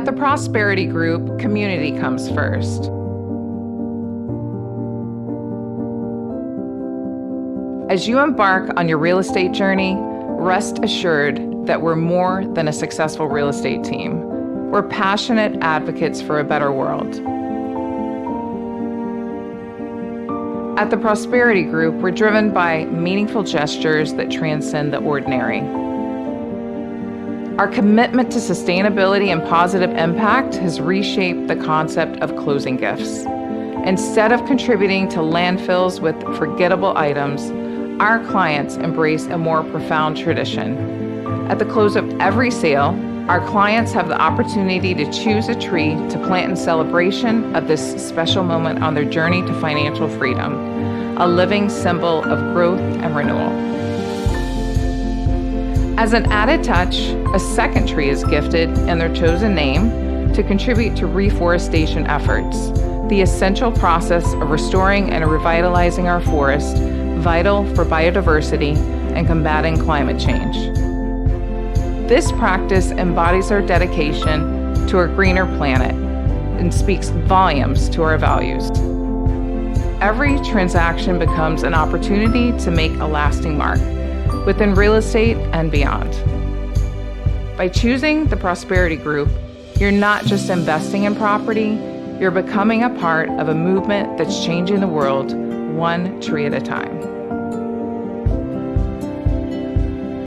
the Prosperity Group, community comes first. As you embark on your real estate journey, rest assured that we're more than a successful real estate team. We're passionate advocates for a better world. At the Prosperity Group, we're driven by meaningful gestures that transcend the ordinary. Our commitment to sustainability and positive impact has reshaped the concept of closing gifts. Instead of contributing to landfills with forgettable items, our clients embrace a more profound tradition. At the close of every sale, our clients have the opportunity to choose a tree to plant in celebration of this special moment on their journey to financial freedom, a living symbol of growth and renewal. As an added touch, a second tree is gifted in their chosen name to contribute to reforestation efforts, the essential process of restoring and revitalizing our forest, vital for biodiversity and combating climate change. This practice embodies our dedication to a greener planet and speaks volumes to our values. Every transaction becomes an opportunity to make a lasting mark within real estate and beyond. By choosing the Prosperity Group, you're not just investing in property, you're becoming a part of a movement that's changing the world one tree at a time.